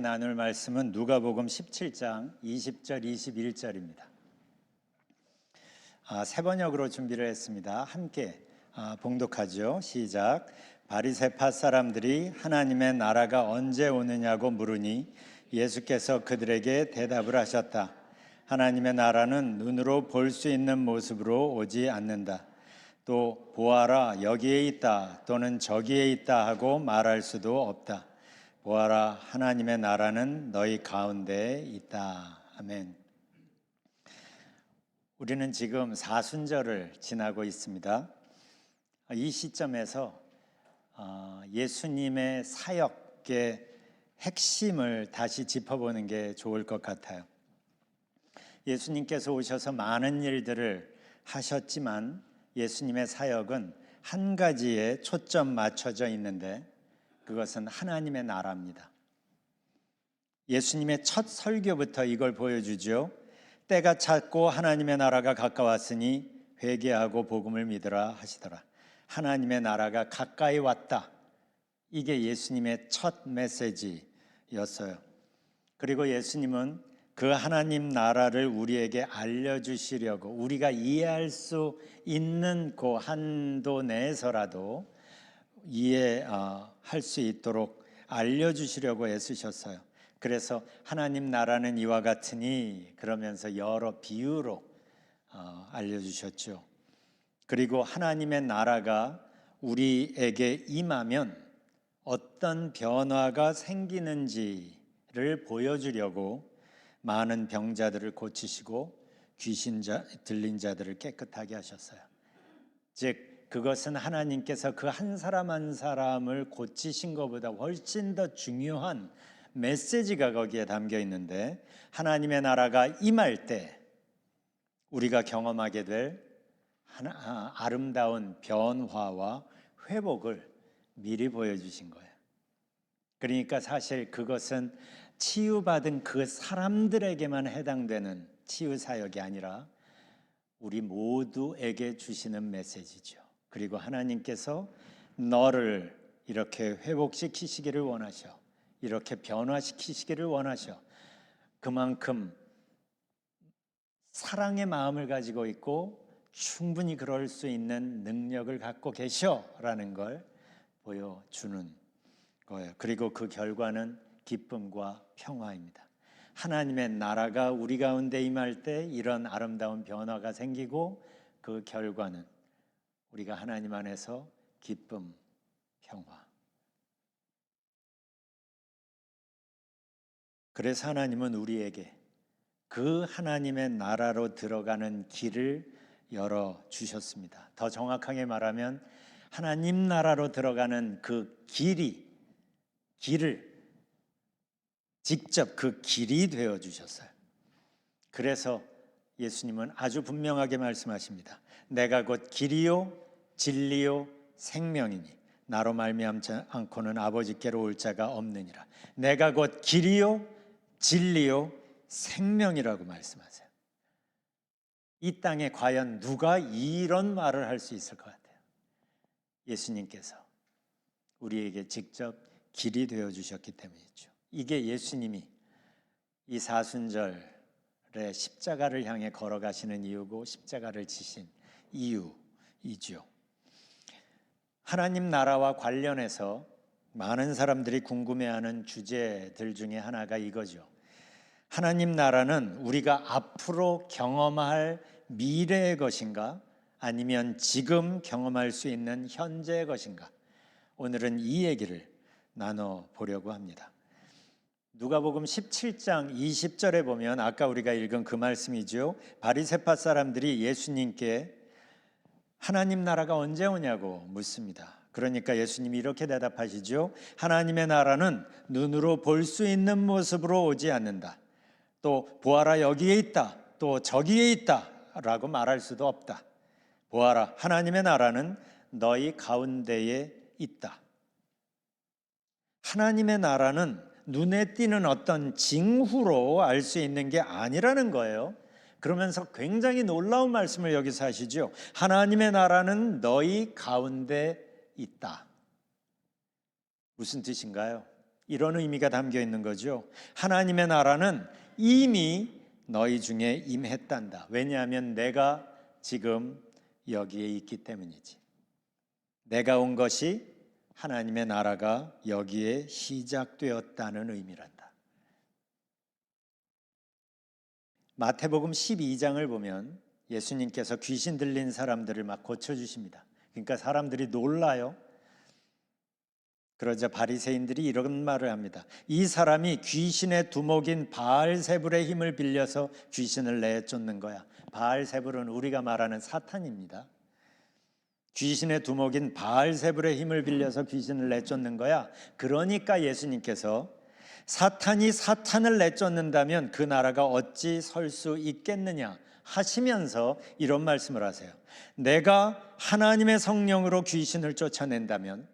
나눌 말씀은 누가복음 17장 20절 21절입니다. 세 번역으로 준비를 했습니다. 함께 봉독하죠. 시작. 바리새파 사람들이 하나님의 나라가 언제 오느냐고 물으니 예수께서 그들에게 대답을 하셨다. 하나님의 나라는 눈으로 볼 수 있는 모습으로 오지 않는다. 또 보아라 여기에 있다 또는 저기에 있다 하고 말할 수도 없다. 보아라 하나님의 나라는 너희 가운데에 있다. 아멘. 우리는 지금 사순절을 지나고 있습니다. 이 시점에서 예수님의 사역의 핵심을 다시 짚어보는 게 좋을 것 같아요. 예수님께서 오셔서 많은 일들을 하셨지만 예수님의 사역은 한 가지에 초점 맞춰져 있는데 그것은 하나님의 나라입니다. 예수님의 첫 설교부터 이걸 보여주죠. 때가 찼고 하나님의 나라가 가까웠으니 회개하고 복음을 믿으라 하시더라. 하나님의 나라가 가까이 왔다. 이게 예수님의 첫 메시지였어요. 그리고 예수님은 그 하나님 나라를 우리에게 알려주시려고 우리가 이해할 수 있는 그 한도 내에서라도 이해할 수 있도록 알려주시려고 애쓰셨어요. 그래서 하나님 나라는 이와 같으니 그러면서 여러 비유로 알려주셨죠. 그리고 하나님의 나라가 우리에게 임하면 어떤 변화가 생기는지를 보여주려고 많은 병자들을 고치시고 귀신 들린 자들을 깨끗하게 하셨어요. 즉 그것은 하나님께서 그 한 사람 한 사람을 고치신 것보다 훨씬 더 중요한 메시지가 거기에 담겨 있는데 하나님의 나라가 임할 때 우리가 경험하게 될 아름다운 변화와 회복을 미리 보여주신 거예요. 그러니까 사실 그것은 치유받은 그 사람들에게만 해당되는 치유 사역이 아니라 우리 모두에게 주시는 메시지죠. 그리고 하나님께서 너를 이렇게 회복시키시기를 원하셔. 이렇게 변화시키시기를 원하셔. 그만큼 사랑의 마음을 가지고 있고 충분히 그럴 수 있는 능력을 갖고 계셔라는 걸 보여주는 거예요. 그리고 그 결과는 기쁨과 평화입니다. 하나님의 나라가 우리 가운데 임할 때 이런 아름다운 변화가 생기고 그 결과는 우리가 하나님 안에서 기쁨, 평화. 그래서 하나님은 우리에게 그 하나님의 나라로 들어가는 길을 열어주셨습니다. 더 정확하게 말하면 하나님 나라로 들어가는 그 길을 직접 그 길이 되어주셨어요. 그래서 예수님은 아주 분명하게 말씀하십니다. 내가 곧 길이요 진리요 생명이니 나로 말미암지 않고는 아버지께로 올 자가 없느니라. 내가 곧 길이요 진리요 생명이라고 말씀하세요. 이 땅에 과연 누가 이런 말을 할 수 있을 것 같아요? 예수님께서 우리에게 직접 길이 되어주셨기 때문이죠. 이게 예수님이 이 사순절에 십자가를 향해 걸어가시는 이유고 십자가를 지신 이유이죠. 하나님 나라와 관련해서 많은 사람들이 궁금해하는 주제들 중에 하나가 이거죠. 하나님 나라는 우리가 앞으로 경험할 미래의 것인가 아니면 지금 경험할 수 있는 현재의 것인가? 오늘은 이 얘기를 나눠보려고 합니다. 누가복음 17장 20절에 보면 아까 우리가 읽은 그 말씀이죠. 바리새파 사람들이 예수님께 하나님 나라가 언제 오냐고 묻습니다. 그러니까 예수님이 이렇게 대답하시죠. 하나님의 나라는 눈으로 볼 수 있는 모습으로 오지 않는다. 또 보아라 여기에 있다. 또 저기에 있다. 라고 말할 수도 없다. 보아라 하나님의 나라는 너희 가운데에 있다. 하나님의 나라는 눈에 띄는 어떤 징후로 알 수 있는 게 아니라는 거예요. 그러면서 굉장히 놀라운 말씀을 여기서 하시죠. 하나님의 나라는 너희 가운데 있다. 무슨 뜻인가요? 이런 의미가 담겨 있는 거죠. 하나님의 나라는 이미 너희 중에 임했단다. 왜냐하면 내가 지금 여기에 있기 때문이지. 내가 온 것이 하나님의 나라가 여기에 시작되었다는 의미란다. 마태복음 12장을 보면 예수님께서 귀신 들린 사람들을 막 고쳐주십니다. 그러니까 사람들이 놀라요. 그러자 바리새인들이 이런 말을 합니다. 이 사람이 귀신의 두목인 바알세불의 힘을 빌려서 귀신을 내쫓는 거야. 바알세불은 우리가 말하는 사탄입니다. 귀신의 두목인 바알세불의 힘을 빌려서 귀신을 내쫓는 거야. 그러니까 예수님께서 사탄이 사탄을 내쫓는다면 그 나라가 어찌 설 수 있겠느냐 하시면서 이런 말씀을 하세요. 내가 하나님의 성령으로 귀신을 쫓아낸다면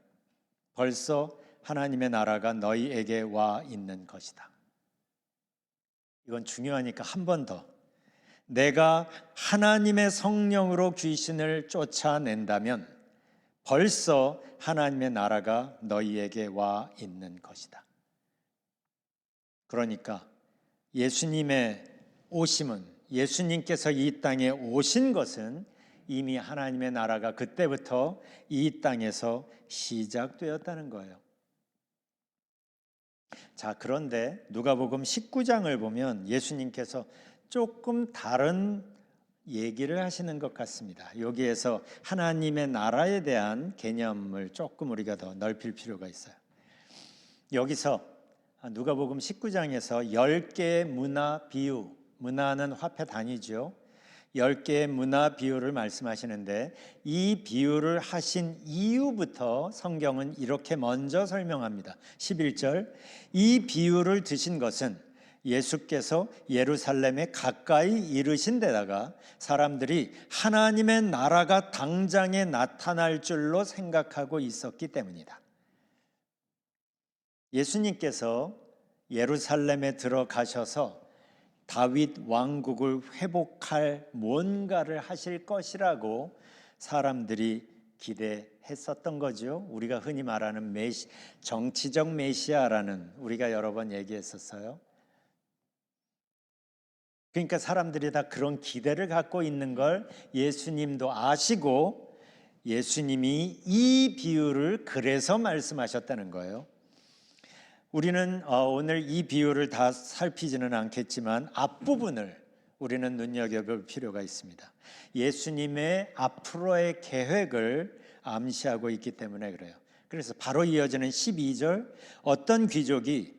벌써 하나님의 나라가 너희에게 와 있는 것이다. 이건 중요하니까 한 번 더. 내가 하나님의 성령으로 귀신을 쫓아낸다면 벌써 하나님의 나라가 너희에게 와 있는 것이다. 그러니까 예수님의 오심은, 예수님께서 이 땅에 오신 것은 이미 하나님의 나라가 그때부터 이 땅에서 시작되었다는 거예요. 자, 그런데 누가복음 19장을 보면 예수님께서 조금 다른 얘기를 하시는 것 같습니다. 여기에서 하나님의 나라에 대한 개념을 조금 우리가 더 넓힐 필요가 있어요. 여기서 누가복음 19장에서 10개의 문화 비유, 문화는 화폐 단위죠. 10개의 문화 비유를 말씀하시는데 이 비유를 하신 이유부터 성경은 이렇게 먼저 설명합니다. 11절, 이 비유를 드신 것은 예수께서 예루살렘에 가까이 이르신 데다가 사람들이 하나님의 나라가 당장에 나타날 줄로 생각하고 있었기 때문이다. 예수님께서 예루살렘에 들어가셔서 다윗 왕국을 회복할 뭔가를 하실 것이라고 사람들이 기대했었던 거죠. 우리가 흔히 말하는 정치적 메시아라는 우리가 여러 번 얘기했었어요. 그러니까 사람들이 다 그런 기대를 갖고 있는 걸 예수님도 아시고 예수님이 이 비유를 그래서 말씀하셨다는 거예요. 우리는 오늘 이 비유를 다 살피지는 않겠지만 앞부분을 우리는 눈여겨볼 필요가 있습니다. 예수님의 앞으로의 계획을 암시하고 있기 때문에 그래요. 그래서 바로 이어지는 12절, 어떤 귀족이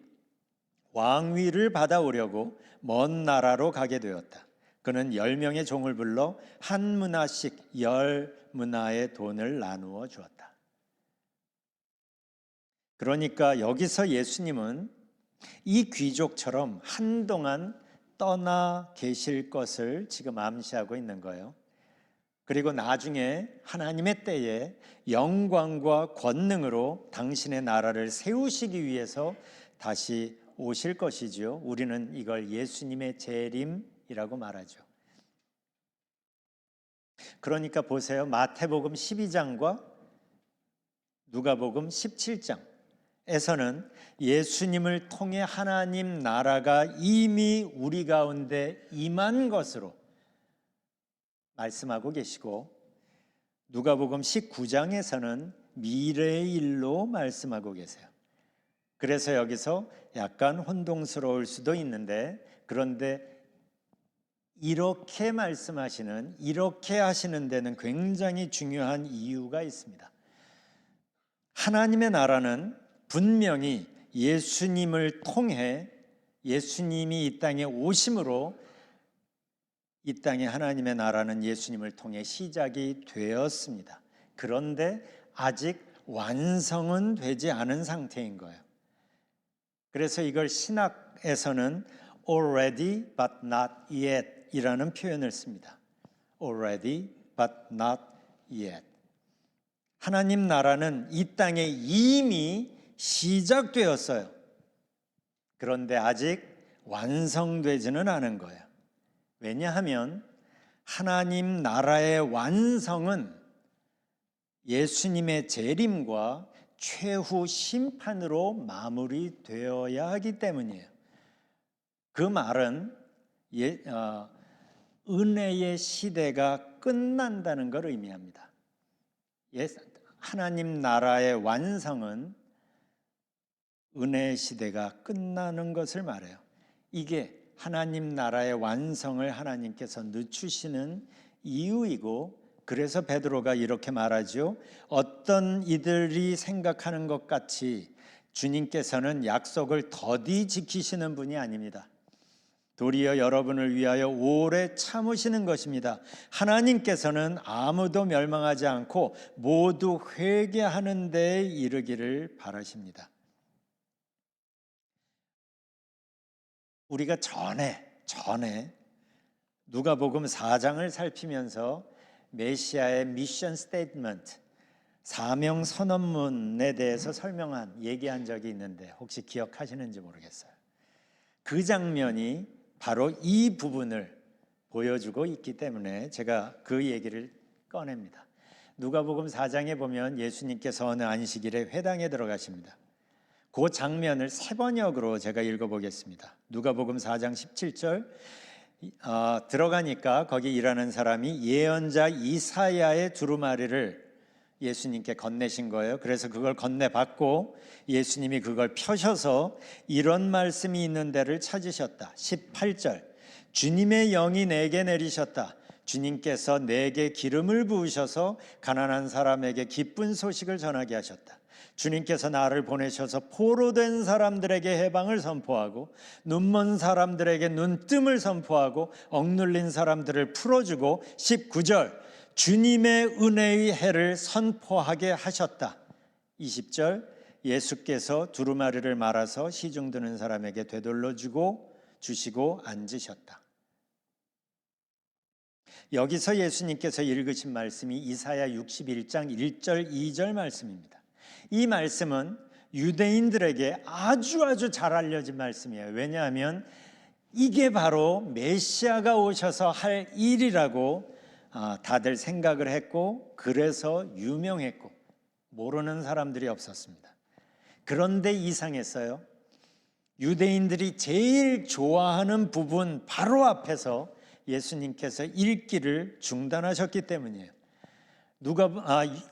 왕위를 받아오려고 먼 나라로 가게 되었다. 그는 10명의 종을 불러 한 문화씩 10문화의 돈을 나누어 주었다. 그러니까 여기서 예수님은 이 귀족처럼 한동안 떠나 계실 것을 지금 암시하고 있는 거예요. 그리고 나중에 하나님의 때에 영광과 권능으로 당신의 나라를 세우시기 위해서 다시 오실 것이죠. 우리는 이걸 예수님의 재림이라고 말하죠. 그러니까 보세요. 마태복음 12장과 누가복음 17장에서는 예수님을 통해 하나님 나라가 이미 우리 가운데 임한 것으로 말씀하고 계시고, 누가복음 19장에서는 미래의 일로 말씀하고 계세요. 그래서 여기서 약간 혼동스러울 수도 있는데, 그런데 이렇게 말씀하시는, 이렇게 하시는 데는 굉장히 중요한 이유가 있습니다. 하나님의 나라는 분명히 예수님을 통해, 예수님이 이 땅에 오심으로 이 땅에 하나님의 나라는 예수님을 통해 시작이 되었습니다. 그런데 아직 완성은 되지 않은 상태인 거예요. 그래서 이걸 신학에서는 already but not yet 이라는 표현을 씁니다. already but not yet. 하나님 나라는 이 땅에 이미 시작되었어요. 그런데 아직 완성되지는 않은 거예요. 왜냐하면 하나님 나라의 완성은 예수님의 재림과 최후 심판으로 마무리되어야 하기 때문이에요. 그 말은 은혜의 시대가 끝난다는 걸 의미합니다. 하나님 나라의 완성은 은혜의 시대가 끝나는 것을 말해요. 이게 하나님 나라의 완성을 하나님께서 늦추시는 이유이고, 그래서 베드로가 이렇게 말하죠. 어떤 이들이 생각하는 것 같이 주님께서는 약속을 더디 지키시는 분이 아닙니다. 도리어 여러분을 위하여 오래 참으시는 것입니다. 하나님께서는 아무도 멸망하지 않고 모두 회개하는 데에 이르기를 바라십니다. 우리가 전에 누가복음 4장을 살피면서 메시아의 미션 스테이트먼트, 사명 선언문에 대해서 얘기한 적이 있는데 혹시 기억하시는지 모르겠어요. 그 장면이 바로 이 부분을 보여주고 있기 때문에 제가 그 얘기를 꺼냅니다. 누가복음 4장에 보면 예수님께서 어느 안식일에 회당에 들어가십니다. 그 장면을 세 번역으로 제가 읽어보겠습니다. 누가복음 4장 17절 들어가니까 거기 일하는 사람이 예언자 이사야의 두루마리를 예수님께 건네신 거예요. 그래서 그걸 건네받고 예수님이 그걸 펴셔서 이런 말씀이 있는 데를 찾으셨다. 18절 주님의 영이 내게 내리셨다. 주님께서 내게 기름을 부으셔서 가난한 사람에게 기쁜 소식을 전하게 하셨다. 주님께서 나를 보내셔서 포로된 사람들에게 해방을 선포하고 눈먼 사람들에게 눈뜸을 선포하고 억눌린 사람들을 풀어주고 19절 주님의 은혜의 해를 선포하게 하셨다. 20절 예수께서 두루마리를 말아서 시중 드는 사람에게 되돌려 주시고 앉으셨다. 여기서 예수님께서 읽으신 말씀이 이사야 61장 1절 2절 말씀입니다. 이 말씀은 유대인들에게 아주 잘 알려진 말씀이에요. 왜냐하면 이게 바로 메시아가 오셔서 할 일이라고 다들 생각을 했고, 그래서 유명했고 모르는 사람들이 없었습니다. 그런데 이상했어요. 유대인들이 제일 좋아하는 부분 바로 앞에서 예수님께서 읽기를 중단하셨기 때문이에요.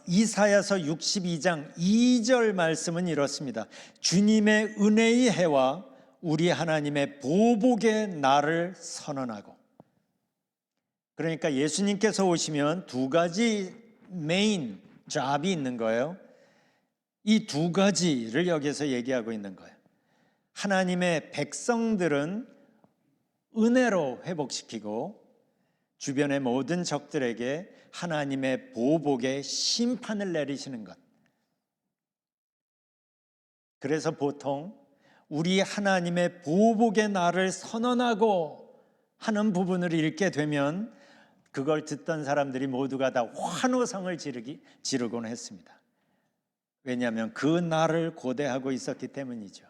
이사야서 62장 2절 말씀은 이렇습니다. 주님의 은혜의 해와 우리 하나님의 보복의 날을 선언하고. 그러니까 예수님께서 오시면 두 가지 메인 잡이 있는 거예요. 이 두 가지를 여기서 얘기하고 있는 거예요. 하나님의 백성들은 은혜로 회복시키고 주변의 모든 적들에게 하나님의 보복의 심판을 내리시는 것. 그래서 보통 우리 하나님의 보복의 날을 선언하고 하는 부분을 읽게 되면 그걸 듣던 사람들이 모두가 다 환호성을 지르곤 했습니다. 왜냐하면 그 날을 고대하고 있었기 때문이죠.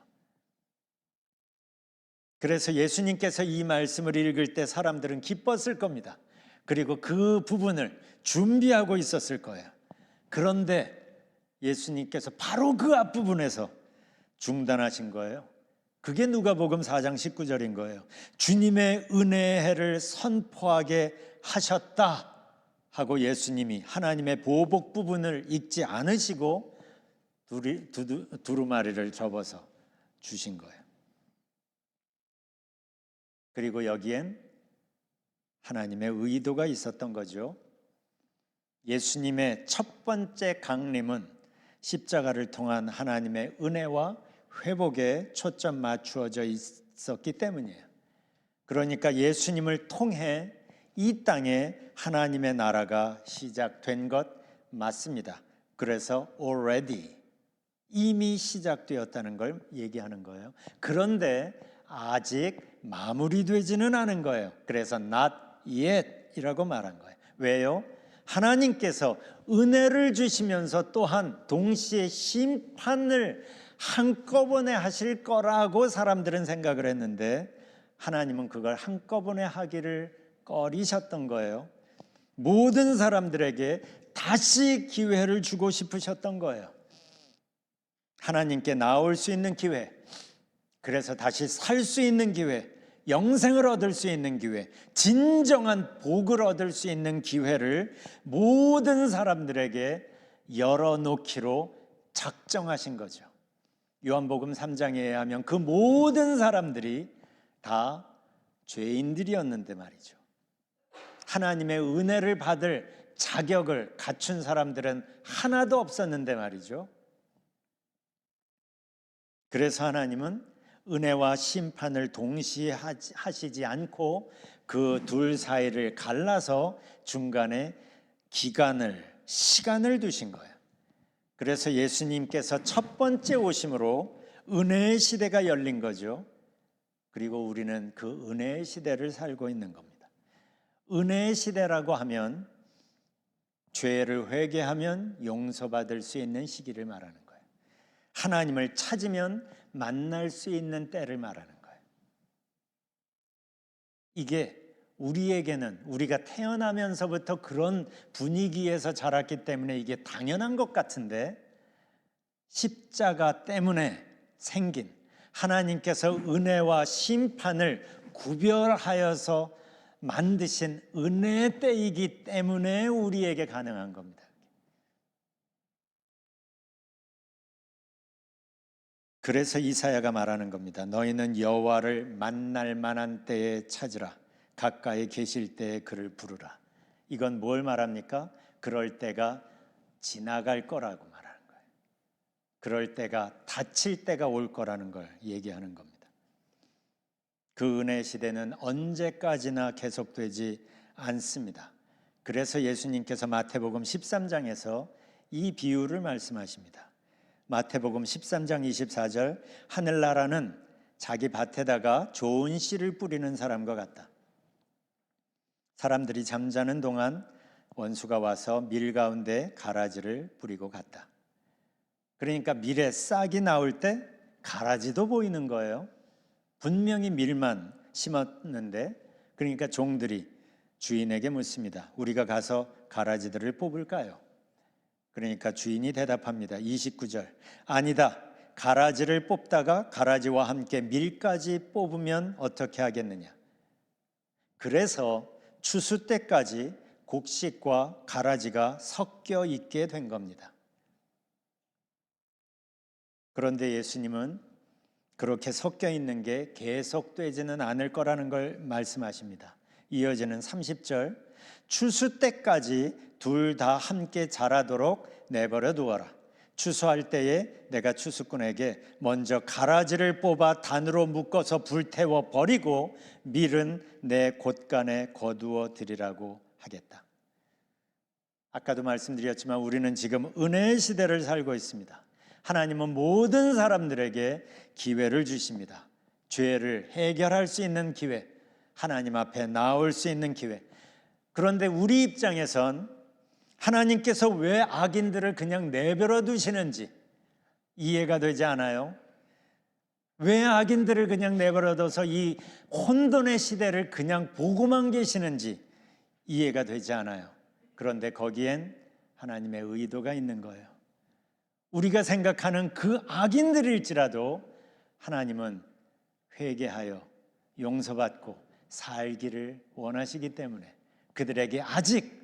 그래서 예수님께서 이 말씀을 읽을 때 사람들은 기뻤을 겁니다. 그리고 그 부분을 준비하고 있었을 거예요. 그런데 예수님께서 바로 그 앞부분에서 중단하신 거예요. 그게 누가복음 4장 19절인 거예요. 주님의 은혜의 해를 선포하게 하셨다 하고 예수님이 하나님의 보복 부분을 읽지 않으시고 두루마리를 접어서 주신 거예요. 그리고 여기엔 하나님의 의도가 있었던 거죠. 예수님의 첫 번째 강림은 십자가를 통한 하나님의 은혜와 회복에 초점 맞추어져 있었기 때문이에요. 그러니까 예수님을 통해 이 땅에 하나님의 나라가 시작된 것 맞습니다. 그래서 already 이미 시작되었다는 걸 얘기하는 거예요. 그런데 아직 마무리되지는 않은 거예요. 그래서 not yet 이라고 말한 거예요. 왜요? 하나님께서 은혜를 주시면서 또한 동시에 심판을 한꺼번에 하실 거라고 사람들은 생각을 했는데 하나님은 그걸 한꺼번에 하기를 꺼리셨던 거예요. 모든 사람들에게 다시 기회를 주고 싶으셨던 거예요. 하나님께 나올 수 있는 기회, 그래서 다시 살 수 있는 기회, 영생을 얻을 수 있는 기회, 진정한 복을 얻을 수 있는 기회를 모든 사람들에게 열어놓기로 작정하신 거죠. 요한복음 3장에 의하면 그 모든 사람들이 다 죄인들이었는데 말이죠. 하나님의 은혜를 받을 자격을 갖춘 사람들은 하나도 없었는데 말이죠. 그래서 하나님은 은혜와 심판을 동시에 하시지 않고 그 둘 사이를 갈라서 중간에 시간을 두신 거예요. 그래서 예수님께서 첫 번째 오심으로 은혜의 시대가 열린 거죠. 그리고 우리는 그 은혜의 시대를 살고 있는 겁니다. 은혜의 시대라고 하면 죄를 회개하면 용서받을 수 있는 시기를 말하는 거예요. 하나님을 찾으면 만날 수 있는 때를 말하는 거예요. 이게 우리에게는 우리가 태어나면서부터 그런 분위기에서 자랐기 때문에 이게 당연한 것 같은데, 십자가 때문에 생긴 하나님께서 은혜와 심판을 구별하여서 만드신 은혜의 때이기 때문에 우리에게 가능한 겁니다. 그래서 이사야가 말하는 겁니다. 너희는 여호와를 만날 만한 때에 찾으라. 가까이 계실 때에 그를 부르라. 이건 뭘 말합니까? 그럴 때가 지나갈 거라고 말하는 거예요. 그럴 때가 닥칠 때가 올 거라는 걸 얘기하는 겁니다. 그 은혜의 시대는 언제까지나 계속되지 않습니다. 그래서 예수님께서 마태복음 13장에서 이 비유를 말씀하십니다. 마태복음 13장 24절, 하늘나라는 자기 밭에다가 좋은 씨를 뿌리는 사람과 같다. 사람들이 잠자는 동안 원수가 와서 밀 가운데 가라지를 뿌리고 갔다. 그러니까 밀에 싹이 나올 때 가라지도 보이는 거예요. 분명히 밀만 심었는데, 그러니까 종들이 주인에게 묻습니다. 우리가 가서 가라지들을 뽑을까요? 그러니까 주인이 대답합니다. 29절, 아니다. 가라지를 뽑다가 가라지와 함께 밀까지 뽑으면 어떻게 하겠느냐. 그래서 추수 때까지 곡식과 가라지가 섞여 있게 된 겁니다. 그런데 예수님은 그렇게 섞여 있는 게 계속되지는 않을 거라는 걸 말씀하십니다. 이어지는 30절, 추수 때까지 둘 다 함께 자라도록 내버려 두어라. 추수할 때에 내가 추수꾼에게 먼저 가라지를 뽑아 단으로 묶어서 불태워 버리고 밀은 내 곳간에 거두어 드리라고 하겠다. 아까도 말씀드렸지만 우리는 지금 은혜의 시대를 살고 있습니다. 하나님은 모든 사람들에게 기회를 주십니다. 죄를 해결할 수 있는 기회, 하나님 앞에 나올 수 있는 기회. 그런데 우리 입장에선 하나님께서 왜 악인들을 그냥 내버려 두시는지 이해가 되지 않아요. 왜 악인들을 그냥 내버려 둬서 이 혼돈의 시대를 그냥 보고만 계시는지 이해가 되지 않아요. 그런데 거기엔 하나님의 의도가 있는 거예요. 우리가 생각하는 그 악인들일지라도 하나님은 회개하여 용서받고 살기를 원하시기 때문에 그들에게 아직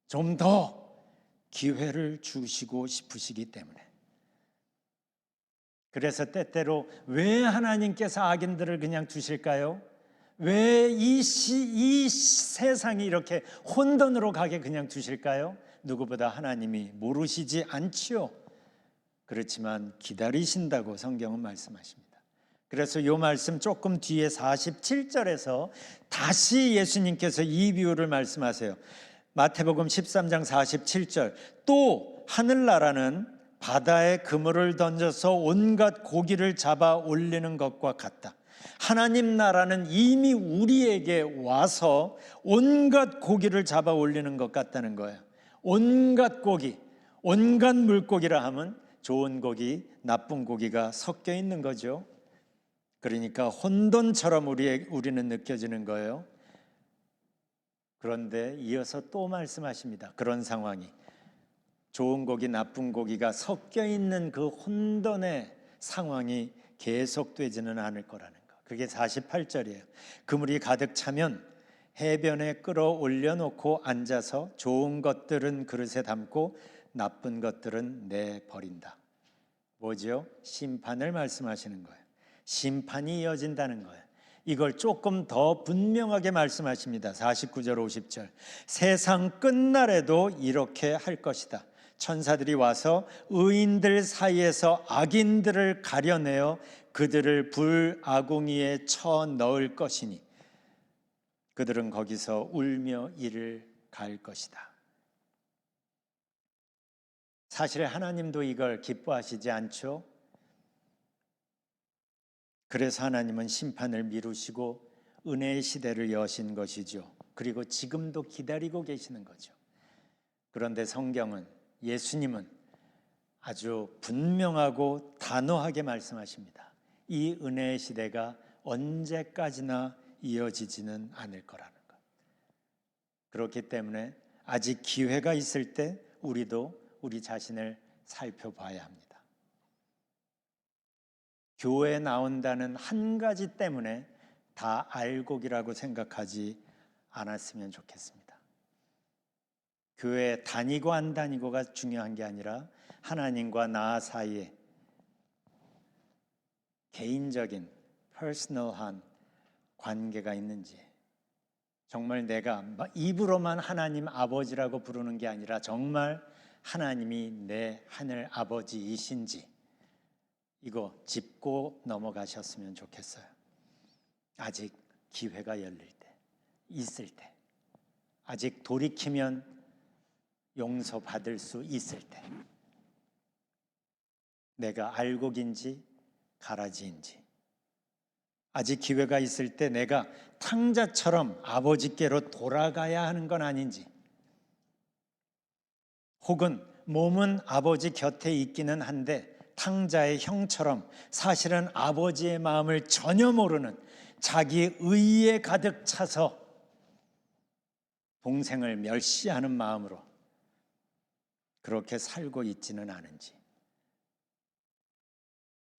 좀 더 기회를 주시고 싶으시기 때문에, 그래서 때때로 왜 하나님께서 악인들을 그냥 두실까요? 왜 이 세상이 이렇게 혼돈으로 가게 그냥 두실까요? 누구보다 하나님이 모르시지 않지요. 그렇지만 기다리신다고 성경은 말씀하십니다. 그래서 이 말씀 조금 뒤에 47절에서 다시 예수님께서 이 비유를 말씀하세요. 마태복음 13장 47절, 또 하늘나라는 바다에 그물을 던져서 온갖 고기를 잡아 올리는 것과 같다. 하나님 나라는 이미 우리에게 와서 온갖 고기를 잡아 올리는 것 같다는 거예요. 온갖 고기, 온갖 물고기라 하면 좋은 고기, 나쁜 고기가 섞여 있는 거죠. 그러니까 혼돈처럼 우리는 느껴지는 거예요. 그런데 이어서 또 말씀하십니다. 그런 상황이 좋은 고기, 나쁜 고기가 섞여 있는 그 혼돈의 상황이 계속되지는 않을 거라는 거. 그게 48절이에요. 그물이 가득 차면 해변에 끌어올려 놓고 앉아서 좋은 것들은 그릇에 담고 나쁜 것들은 내버린다. 뭐죠? 심판을 말씀하시는 거예요. 심판이 이어진다는 거예요. 이걸 조금 더 분명하게 말씀하십니다. 49절 50절. 세상 끝날에도 이렇게 할 것이다. 천사들이 와서 의인들 사이에서 악인들을 가려내어 그들을 불아궁이에 쳐 넣을 것이니 그들은 거기서 울며 이를 갈 것이다. 사실 하나님도 이걸 기뻐하시지 않죠? 그래서 하나님은 심판을 미루시고 은혜의 시대를 여신 것이죠. 그리고 지금도 기다리고 계시는 거죠. 그런데 성경은, 예수님은 아주 분명하고 단호하게 말씀하십니다. 이 은혜의 시대가 언제까지나 이어지지는 않을 거라는 것. 그렇기 때문에 아직 기회가 있을 때 우리도 우리 자신을 살펴봐야 합니다. 교회에 나온다는 한 가지 때문에 다 알곡이라고 생각하지 않았으면 좋겠습니다. 교회에 다니고 안 다니고가 중요한 게 아니라 하나님과 나 사이에 개인적인 퍼스널한 관계가 있는지, 정말 내가 입으로만 하나님 아버지라고 부르는 게 아니라 정말 하나님이 내 하늘 아버지이신지, 이거 짚고 넘어가셨으면 좋겠어요. 아직 기회가 열릴 때, 있을 때, 아직 돌이키면 용서받을 수 있을 때, 내가 알곡인지 가라지인지, 아직 기회가 있을 때 내가 탕자처럼 아버지께로 돌아가야 하는 건 아닌지, 혹은 몸은 아버지 곁에 있기는 한데 탕자의 형처럼 사실은 아버지의 마음을 전혀 모르는 자기 의에 가득 차서 동생을 멸시하는 마음으로 그렇게 살고 있지는 않은지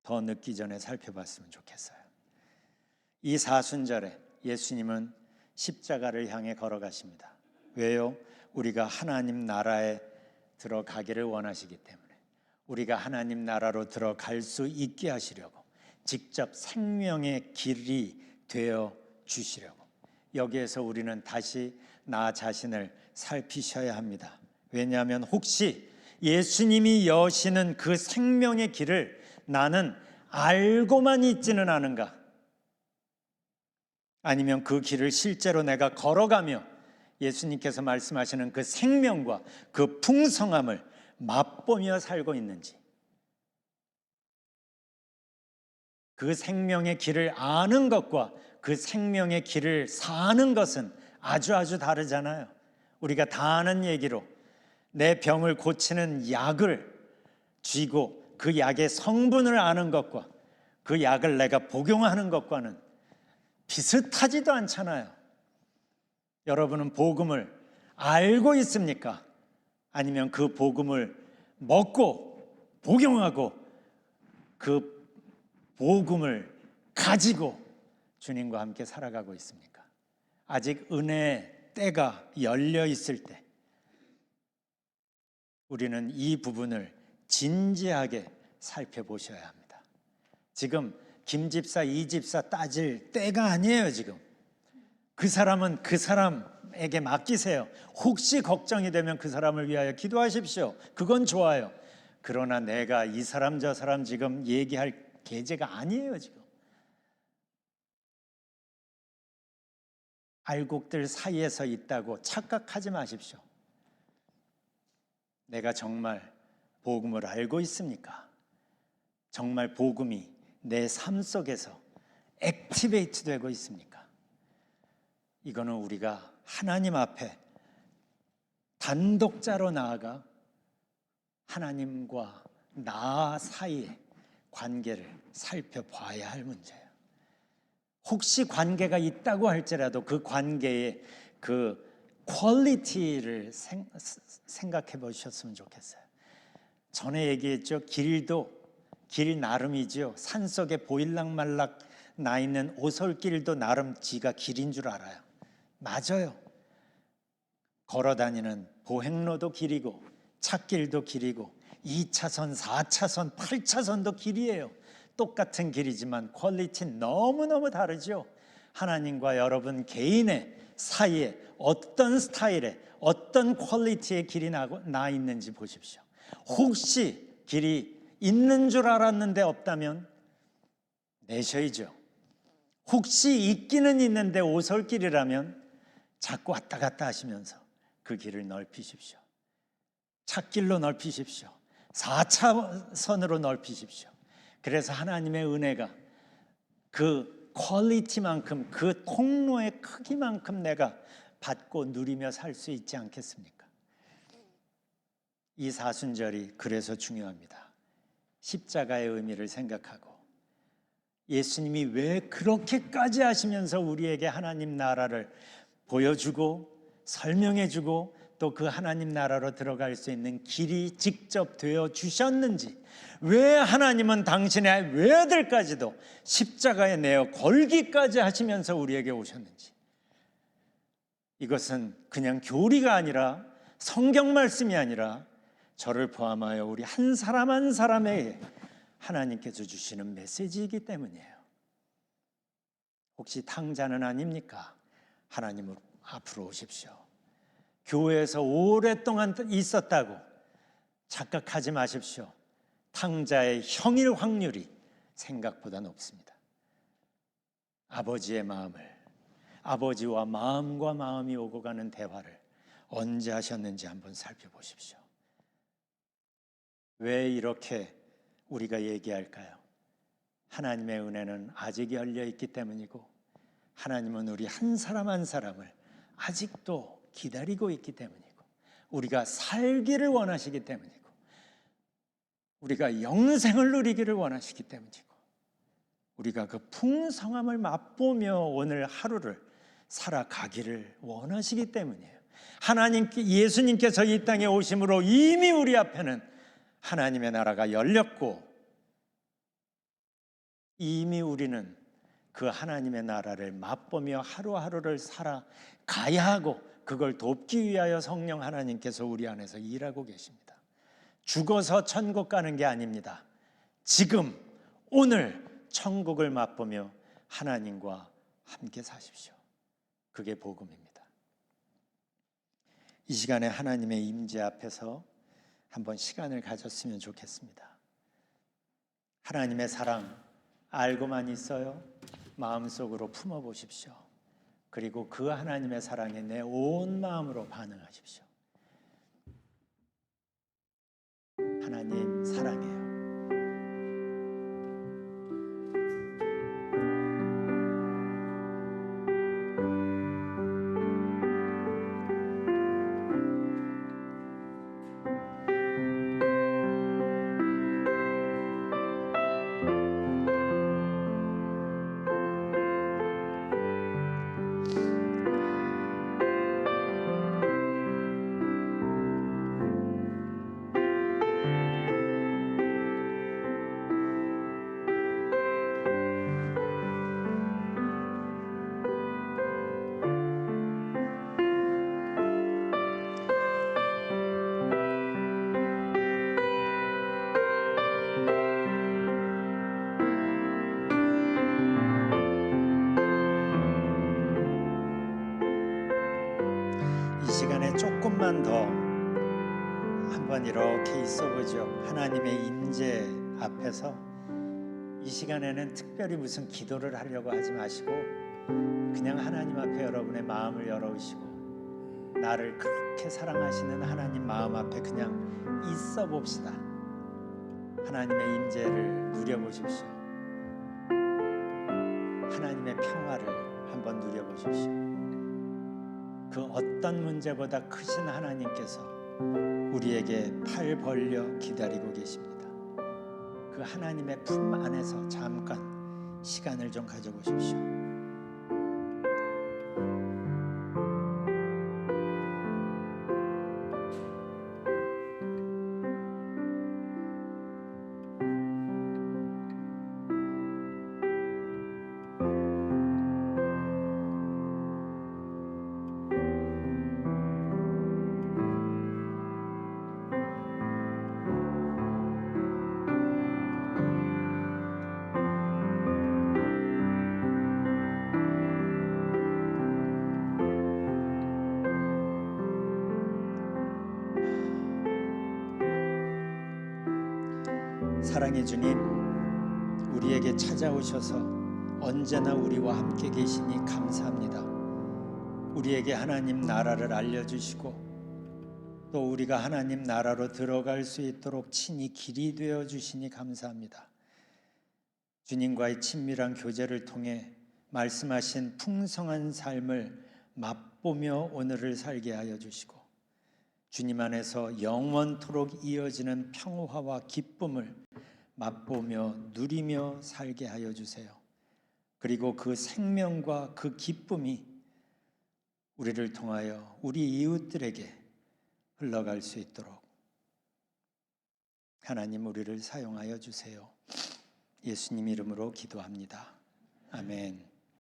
더 늦기 전에 살펴봤으면 좋겠어요. 이 사순절에 예수님은 십자가를 향해 걸어가십니다. 왜요? 우리가 하나님 나라에 들어가기를 원하시기 때문에, 우리가 하나님 나라로 들어갈 수 있게 하시려고, 직접 생명의 길이 되어 주시려고. 여기에서 우리는 다시 나 자신을 살피셔야 합니다. 왜냐하면 혹시 예수님이 여시는 그 생명의 길을 나는 알고만 있지는 않은가? 아니면 그 길을 실제로 내가 걸어가며 예수님께서 말씀하시는 그 생명과 그 풍성함을 맛보며 살고 있는지, 그 생명의 길을 아는 것과 그 생명의 길을 사는 것은 아주 다르잖아요. 우리가 다 아는 얘기로 내 병을 고치는 약을 쥐고 그 약의 성분을 아는 것과 그 약을 내가 복용하는 것과는 비슷하지도 않잖아요. 여러분은 복음을 알고 있습니까? 아니면 그 복음을 먹고 복용하고 그 복음을 가지고 주님과 함께 살아가고 있습니까? 아직 은혜의 때가 열려 있을 때 우리는 이 부분을 진지하게 살펴보셔야 합니다. 지금 김 집사, 이 집사 따질 때가 아니에요. 지금 그 사람은 그 사람에게 맡기세요. 혹시 걱정이 되면 그 사람을 위하여 기도하십시오. 그건 좋아요. 그러나 내가 이 사람 저 사람 지금 얘기할 계제가 아니에요. 지금 알곡들 사이에서 있다고 착각하지 마십시오. 내가 정말 복음을 알고 있습니까? 정말 복음이 내 삶 속에서 액티베이트 되고 있습니까? 이거는 우리가 하나님 앞에 단독자로 나아가 하나님과 나 사이의 관계를 살펴봐야 할 문제예요. 혹시 관계가 있다고 할지라도 그 관계의 그 퀄리티를 생각해 보셨으면 좋겠어요. 전에 얘기했죠. 길 나름이죠. 산속에 보일락말락 나 있는 오솔길도 나름 지가 길인 줄 알아요. 맞아요. 걸어다니는 보행로도 길이고 찻길도 길이고 2차선, 4차선, 8차선도 길이에요. 똑같은 길이지만 퀄리티는 너무너무 다르죠. 하나님과 여러분 개인의 사이에 어떤 스타일의 어떤 퀄리티의 길이 나 있는지 보십시오. 혹시 길이 있는 줄 알았는데 없다면 내셔야죠. 혹시 있기는 있는데 오솔길이라면 자꾸 왔다 갔다 하시면서 그 길을 넓히십시오. 찻길로 넓히십시오. 4차선으로 넓히십시오. 그래서 하나님의 은혜가 그 퀄리티만큼, 그 통로의 크기만큼 내가 받고 누리며 살 수 있지 않겠습니까? 이 사순절이 그래서 중요합니다. 십자가의 의미를 생각하고 예수님이 왜 그렇게까지 하시면서 우리에게 하나님 나라를 보여주고 설명해주고 또 그 하나님 나라로 들어갈 수 있는 길이 직접 되어 주셨는지, 왜 하나님은 당신의 외아들까지도 십자가에 내어 걸기까지 하시면서 우리에게 오셨는지, 이것은 그냥 교리가 아니라 성경 말씀이 아니라 저를 포함하여 우리 한 사람 한 사람에게 하나님께서 주시는 메시지이기 때문이에요. 혹시 탕자는 아닙니까? 하나님 앞으로 오십시오. 교회에서 오랫동안 있었다고 착각하지 마십시오. 탕자의 형일 확률이 생각보다 높습니다. 아버지의 마음을, 아버지와 마음과 마음이 오고 가는 대화를 언제 하셨는지 한번 살펴보십시오. 왜 이렇게 우리가 얘기할까요? 하나님의 은혜는 아직 열려 있기 때문이고 하나님은 우리 한 사람 한 사람을 아직도 기다리고 있기 때문이고 우리가 살기를 원하시기 때문이고 우리가 영생을 누리기를 원하시기 때문이고 우리가 그 풍성함을 맛보며 오늘 하루를 살아가기를 원하시기 때문이에요. 예수님께서 이 땅에 오심으로 이미 우리 앞에는 하나님의 나라가 열렸고 이미 우리는 그 하나님의 나라를 맛보며 하루하루를 살아가야 하고 그걸 돕기 위하여 성령 하나님께서 우리 안에서 일하고 계십니다. 죽어서 천국 가는 게 아닙니다. 지금 오늘 천국을 맛보며 하나님과 함께 사십시오. 그게 복음입니다. 이 시간에 하나님의 임재 앞에서 한번 시간을 가졌으면 좋겠습니다. 하나님의 사랑 알고만 있어요? 마음속으로 품어보십시오. 그리고 그 하나님의 사랑에 내 온 마음으로 반응하십시오. 하나님 사랑해요. 조금만 더 한번 이렇게 있어보죠. 하나님의 임재 앞에서 이 시간에는 특별히 무슨 기도를 하려고 하지 마시고 그냥 하나님 앞에 여러분의 마음을 열어오시고 나를 그렇게 사랑하시는 하나님 마음 앞에 그냥 있어 봅시다. 하나님의 임재를 누려보십시오. 하나님의 평화를 한번 누려보십시오. 그 어떤 문제보다 크신 하나님께서 우리에게 팔 벌려 기다리고 계십니다. 그 하나님의 품 안에서 잠깐 시간을 좀 가져보십시오. 사랑의 주님, 우리에게 찾아오셔서 언제나 우리와 함께 계시니 감사합니다. 우리에게 하나님 나라를 알려주시고 또 우리가 하나님 나라로 들어갈 수 있도록 친히 길이 되어 주시니 감사합니다. 주님과의 친밀한 교제를 통해 말씀하신 풍성한 삶을 맛보며 오늘을 살게 하여 주시고 주님 안에서 영원토록 이어지는 평화와 기쁨을 맛보며 누리며 살게 하여 주세요. 그리고 그 생명과 그 기쁨이 우리를 통하여 우리 이웃들에게 흘러갈 수 있도록 하나님 우리를 사용하여 주세요. 예수님 이름으로 기도합니다. 아멘.